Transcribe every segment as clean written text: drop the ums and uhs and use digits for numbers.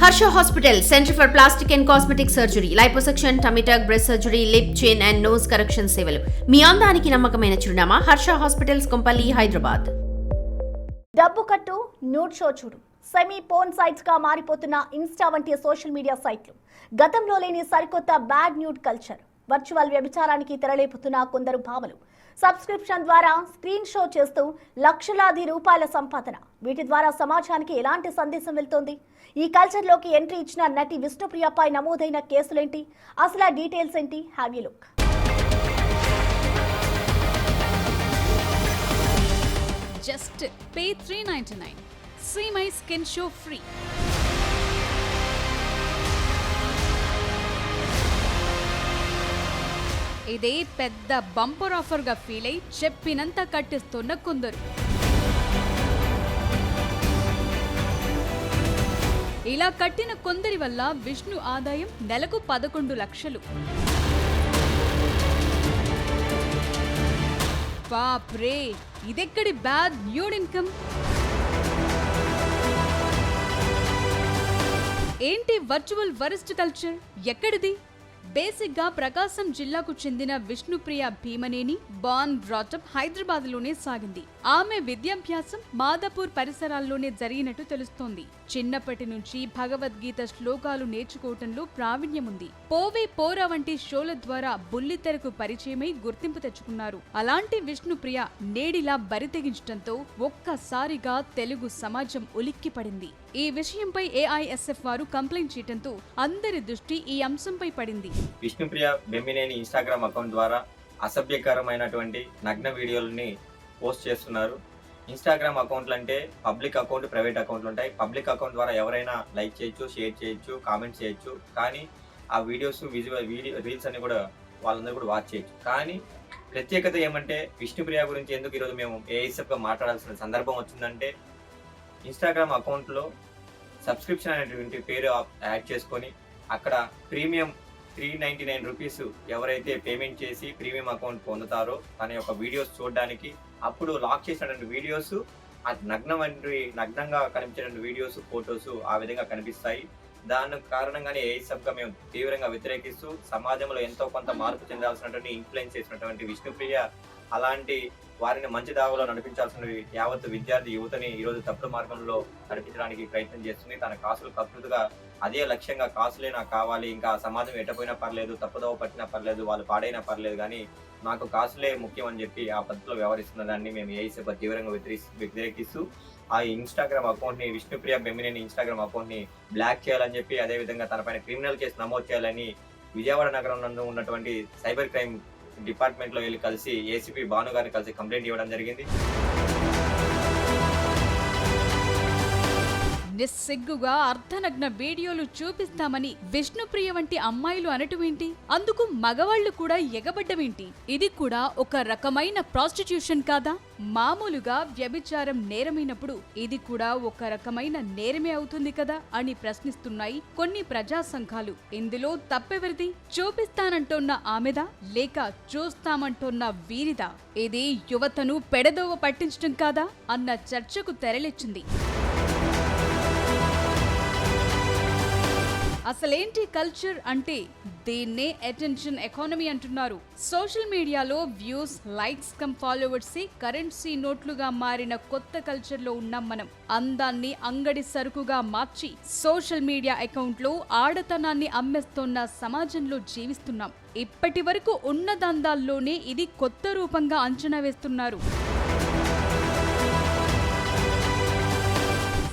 Harsha hospital, centre for plastic and cosmetic surgery, liposuction, tummy టక్, breast surgery, lip, చిన్ and nose correction సేవలు. మీ అందానికి నమ్మకమైన చిరునామా హర్ష హాస్పిటల్స్, కొంపల్లి, హైదరాబాద్. డబ్బు కట్టు, న్యూడ్ షో చూడు, సెమీ పోర్న్ సైట్స్ గా మారిపోతున్న ఇన్స్టా వంటి సోషల్ మీడియా సైట్లు. గతంలో లేని సరికొత్త బ్యాడ్ న్యూడ్ కల్చర్. వర్చువల్ వ్యభిచారానికి తెరలేపుతున్న కొందరు భామలు. సబ్స్క్రిప్షన్ ద్వారా స్క్రీన్ షో చేస్తూ లక్షలాది రూపాయల సంపాదన. వీటి ద్వారా సమాజానికి ఎలాంటి సందేశం వెళ్తోంది? ఈ కల్చర్లోకి ఎంట్రీ ఇచ్చిన నటి విష్ణుప్రియపై నమోదైన కేసులేంటి? అసలు ఆ డీటెయిల్స్ ఏంటి? Have you look. Just pay $3.99. See my skin show free. ఇదే పెద్ద బంపర్ ఆఫర్గా ఫీల్ అయి చెప్పినంత కట్టిస్తున్న కొందరు. ఇలా కట్టిన కొందరి వల్ల విష్ణు ఆదాయం నెలకు 11 లక్షలు. బాప్రే, ఇదెక్కడి బ్యాడ్ న్యూడ్ ఇన్కమ్? ఏంటి వర్చువల్ వరస్ట్ కల్చర్? ఎక్కడిది? బేసిక్ గా ప్రకాశం జిల్లాకు చెందిన విష్ణుప్రియ భీమనేని బార్న్ బ్రాటప్ హైదరాబాద్ లోనే సాగింది. ఆమె విద్యాభ్యాసం మాదాపూర్ పరిసరాల్లోనే జరిగినట్టు తెలుస్తోంది. చిన్నప్పటి నుంచి భగవద్గీత శ్లోకాలు నేర్చుకోవటంలో ప్రావీణ్యముంది. పోవే పోరా వంటి షోల ద్వారా బుల్లితెరకు పరిచయమై గుర్తింపు తెచ్చుకున్నారు. అలాంటి విష్ణుప్రియ నేడిలా బరితెగించడంతో ఒక్కసారిగా తెలుగు సమాజం ఉలిక్కిపడింది. ఈ విషయంపై ఏఐఎస్ఎఫ్ వారు కంప్లైంట్ చేయడంతో అందరి దృష్టి ఈ అంశంపై పడింది. విష్ణుప్రియ బెమ్మినేని ఇన్స్టాగ్రామ్ అకౌంట్ ద్వారా అసభ్యకరమైనటువంటి నగ్న వీడియోలని పోస్ట్ చేస్తున్నారు. ఇన్స్టాగ్రామ్ అకౌంట్లు అంటే పబ్లిక్ అకౌంట్, ప్రైవేట్ అకౌంట్లు ఉంటాయి. పబ్లిక్ అకౌంట్ ద్వారా ఎవరైనా లైక్ చేయొచ్చు, షేర్ చేయొచ్చు, కామెంట్ చేయొచ్చు. కానీ ఆ వీడియోస్ రీల్స్ అన్ని కూడా వాళ్ళందరూ కూడా వాచ్ చేయొచ్చు. కానీ ప్రత్యేకత ఏమంటే విష్ణుప్రియ గురించి ఎందుకు ఈరోజు మేము ఏఐఎస్ఎఫ్గా మాట్లాడాల్సిన సందర్భం వచ్చిందంటే, ఇన్స్టాగ్రామ్ అకౌంట్లో సబ్స్క్రిప్షన్ అనేటువంటి పేరు యాడ్ చేసుకొని అక్కడ ప్రీమియం 399 రూపీస్ ఎవరైతే పేమెంట్ చేసి ప్రీమియం అకౌంట్ పొందుతారో తన యొక్క వీడియోస్ చూడడానికి, అప్పుడు లాక్ చేసినటువంటి వీడియోస్ నగ్నంగా కనిపించినటువంటి వీడియోస్, ఫొటోస్ ఆ విధంగా కనిపిస్తాయి. దాని కారణంగానే ఏఐఎస్ఎఫ్గా మేము తీవ్రంగా వ్యతిరేకిస్తూ సమాజంలో ఎంతో కొంత మార్పు చెందాల్సినటువంటి ఇన్ఫ్లుయెన్స్ చేసినటువంటి విష్ణుప్రియ అలాంటి వారిని మంచి దావలో నడిపించాల్సిన యావత్ విద్యార్థి యువతని ఈరోజు తప్పుడు మార్గంలో నడిపించడానికి ప్రయత్నం చేస్తుంది. తన కాసులు కకృతిగా అదే లక్ష్యంగా కాసులే నాకు కావాలి, ఇంకా సమాజం ఎట్టపోయినా పర్లేదు, తప్పుదోవ పట్టినా పర్లేదు, వాళ్ళు పాడైనా పర్లేదు, కానీ నాకు కాసులే ముఖ్యం అని చెప్పి ఆ పద్ధతిలో వ్యవహరిస్తున్న దాన్ని మేము ఏఐఎస్ఎఫ్ తీవ్రంగా వ్యతిరేకిస్తూ ఆ ఇన్స్టాగ్రామ్ అకౌంట్ని, విష్ణుప్రియ బెమ్మినేని ఇన్స్టాగ్రామ్ అకౌంట్ని బ్లాక్ చేయాలని చెప్పి, అదేవిధంగా తనపైన క్రిమినల్ కేసు నమోదు చేయాలని విజయవాడ నగరం నందు ఉన్నటువంటి సైబర్ క్రైమ్ డిపార్ట్మెంట్లో వెళ్ళి కలిసి ఏసీపీ భాను గారిని కలిసి కంప్లైంట్ ఇవ్వడం జరిగింది. నిస్సిగ్గుగా అర్ధనగ్న వీడియోలు చూపిస్తామని విష్ణుప్రియ వంటి అమ్మాయిలు అనటమేంటి? అందుకు మగవాళ్లు కూడా ఎగబడ్డమేంటి? ఇది కూడా ఒక రకమైన ప్రాస్టిట్యూషన్ కాదా? మామూలుగా వ్యభిచారం నేరమైనప్పుడు ఇది కూడా ఒక రకమైన నేరమే అవుతుంది కదా అని ప్రశ్నిస్తున్నాయి కొన్ని ప్రజా సంఘాలు. ఇందులో తప్పెవరిది? చూపిస్తానంటోన్న ఆమెదా, లేక చూస్తామంటోన్న వీరిదా? ఇది యువతను పెడదోవ పట్టించడం కాదా అన్న చర్చకు తెరలిచ్చింది. అసలేంటి కల్చర్ అంటే దీన్నే అటెన్షన్ ఎకానమీ అంటున్నారు. సోషల్ మీడియాలో views, likes come followers currency నోట్లుగా మారిన కొత్త కల్చర్ లో ఉన్నాం మనం. అందాన్ని అంగడి సరుకుగా మార్చి సోషల్ మీడియా అకౌంట్ లో ఆడతనాన్ని అమ్మేస్తోన్న సమాజంలో జీవిస్తున్నాం. ఇప్పటి వరకు ఉన్న దందాల్లోనే ఇది కొత్త రూపంగా అంచనా వేస్తున్నారు.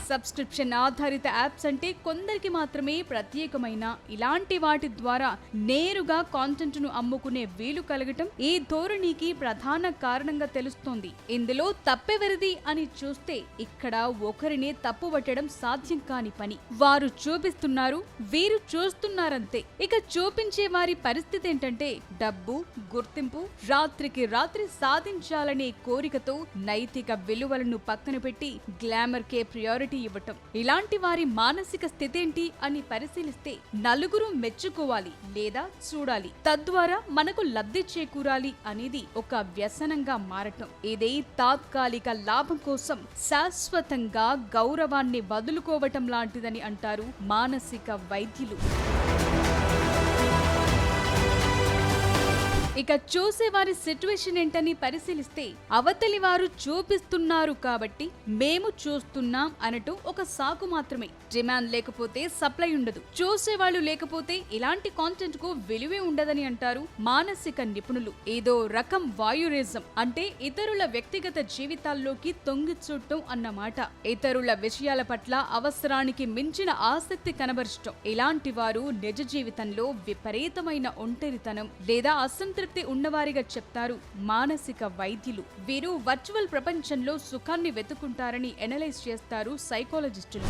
సబ్స్క్రిప్షన్ ఆధారిత యాప్స్ అంటే కొందరికి మాత్రమే ప్రత్యేకమైన ఇలాంటి వాటి ద్వారా నేరుగా కాంటెంట్ ను అమ్ముకునే వీలు కలగటం ఈ ధోరణికి ప్రధాన కారణంగా తెలుస్తోంది. ఇందులో తప్పెవరిది అని చూస్తే ఇక్కడ ఒకరినే తప్పుపట్టడం సాధ్యం కాని పని. వారు చూపిస్తున్నారు, వీరు చూస్తున్నారంతే. ఇక చూపించే వారి పరిస్థితి ఏంటంటే డబ్బు, గుర్తింపు, రాత్రికి రాత్రి సాధించాలనే కోరికతో నైతిక విలువలను పక్కన పెట్టి గ్లామర్ కే ప్రియారిటీ ఇవ్వటం. ఇలాంటి వారి మానసిక స్థితేంటి అని పరిశీలిస్తే నలుగురు మెచ్చుకోవాలి లేదా చూడాలి, తద్వారా మనకు లబ్ధి చేకూరాలి అనేది ఒక వ్యసనంగా మారటం. ఇది తాత్కాలిక లాభం కోసం శాశ్వతంగా గౌరవాన్ని వదులుకోవటం లాంటిదని అంటారు మానసిక వైద్యులు. ఇక చూసేవారి సిచ్యువేషన్ ఏంటని పరిశీలిస్తే అవతలి వారు చూపిస్తున్నారు కాబట్టి మేము చూస్తున్నాం అనటూ ఒక సాకు మాత్రమే. డిమాండ్ లేకపోతే సప్లై ఉండదు, చూసేవాళ్లు లేకపోతే ఇలాంటి కాంటెంట్ కు విలువే ఉండదని అంటారు మానసిక నిపుణులు. ఏదో రకం వాయురిజం అంటే ఇతరుల వ్యక్తిగత జీవితాల్లోకి తొంగి చూడటం అన్నమాట. ఇతరుల విషయాల పట్ల అవసరానికి మించిన ఆసక్తి కనబరచటం. ఇలాంటి వారు నిజ జీవితంలో విపరీతమైన ఒంటరితనం లేదా అసంతృప్తి ఉన్నవారిగా చెప్తారు మానసిక వైద్యులు. వీరు వర్చువల్ ప్రపంచంలో సుఖాన్ని వెతుకుంటారని ఎనలైజ్ చేస్తారు సైకాలజిస్టులు.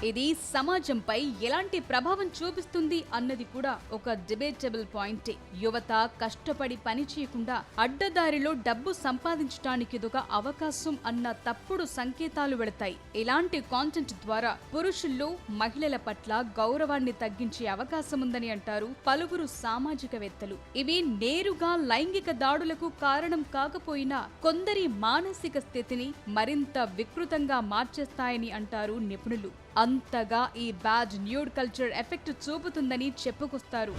ఇది సమాజంపై ఎలాంటి ప్రభావం చూపిస్తుంది అన్నది కూడా ఒక డిబేటబుల్ పాయింటే. యువత కష్టపడి పని చేయకుండా అడ్డదారిలో డబ్బు సంపాదించడానికి ఇదొక అవకాశం అన్న తప్పుడు సంకేతాలు వెళతాయి. ఇలాంటి కాంటెంట్ ద్వారా పురుషుల్లో మహిళల పట్ల గౌరవాన్ని తగ్గించే అవకాశం ఉందని అంటారు పలువురు సామాజికవేత్తలు. ఇవి నేరుగా లైంగిక దాడులకు కారణం కాకపోయినా కొందరి మానసిక స్థితిని మరింత వికృతంగా మార్చేస్తాయని అంటారు నిపుణులు. అంతగా ఈ బ్యాడ్ న్యూడ్ కల్చర్ ఎఫెక్ట్ చూపుతుందని చెప్పుకొస్తారు.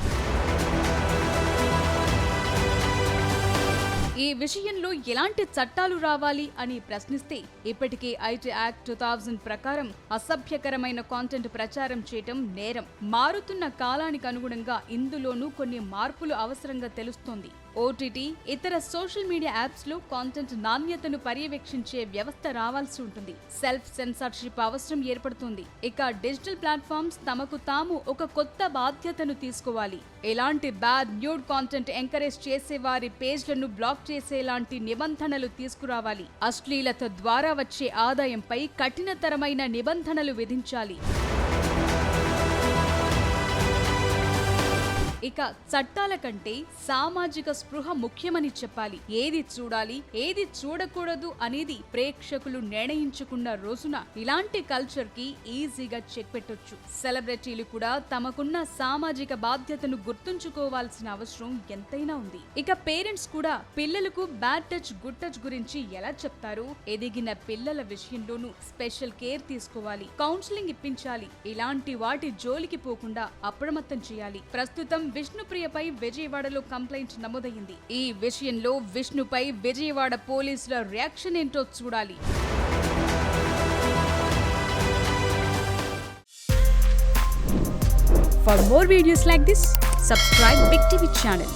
ఈ విషయంలో ఎలాంటి చట్టాలు రావాలి అని ప్రశ్నిస్తే ఇప్పటికే ఐటీ యాక్ట్ 2000 ప్రకారం అసభ్యకరమైన కాంటెంట్ ప్రచారం చేయటం నేరం. మారుతున్న కాలానికి అనుగుణంగా ఇందులోనూ కొన్ని మార్పులు అవసరంగా తెలుస్తోంది. ఓటీటీ, ఇతర సోషల్ మీడియా యాప్స్ లో కాంటెంట్ నాణ్యతను పర్యవేక్షించే వ్యవస్థ రావాల్సి ఉంటుంది. సెల్ఫ్ సెన్సార్షిప్ అవసరం ఏర్పడుతుంది. ఇక డిజిటల్ ప్లాట్ఫామ్స్ తమకు తాము ఒక కొత్త బాధ్యతను తీసుకోవాలి. ఎలాంటి బ్యాడ్ న్యూడ్ కాంటెంట్ ఎంకరేజ్ చేసే వారి పేజ్లను బ్లాక్ చేసేలాంటి నిబంధనలు తీసుకురావాలి. అశ్లీలత ద్వారా వచ్చే ఆదాయంపై కఠినతరమైన నిబంధనలు విధించాలి. ఇక చట్టాల కంటే సామాజిక స్పృహ ముఖ్యమని చెప్పాలి. ఏది చూడాలి, ఏది చూడకూడదు అనేది ప్రేక్షకులు నిర్ణయించుకున్న రోజున ఇలాంటి కల్చర్ కి ఈజీగా చెక్ పెట్టొచ్చు. సెలబ్రిటీలు కూడా తమకున్న సామాజిక బాధ్యతను గుర్తుంచుకోవాల్సిన అవసరం ఎంతైనా ఉంది. ఇక పేరెంట్స్ కూడా పిల్లలకు బ్యాడ్ టచ్, గుడ్ టచ్ గురించి ఎలా చెప్తారో ఎదిగిన పిల్లల విషయంలోనూ స్పెషల్ కేర్ తీసుకోవాలి. కౌన్సిలింగ్ ఇప్పించాలి. ఇలాంటి వాటి జోలికి పోకుండా అప్రమత్తం చేయాలి. ప్రస్తుతం విష్ణుప్రియపై విజయవాడలో కంప్లైంట్ నమోదైంది. ఈ విషయంలో విష్ణుపై విజయవాడ పోలీసుల రియాక్షన్ ఏంటో చూడాలి. For more videos like this, subscribe Big TV channel.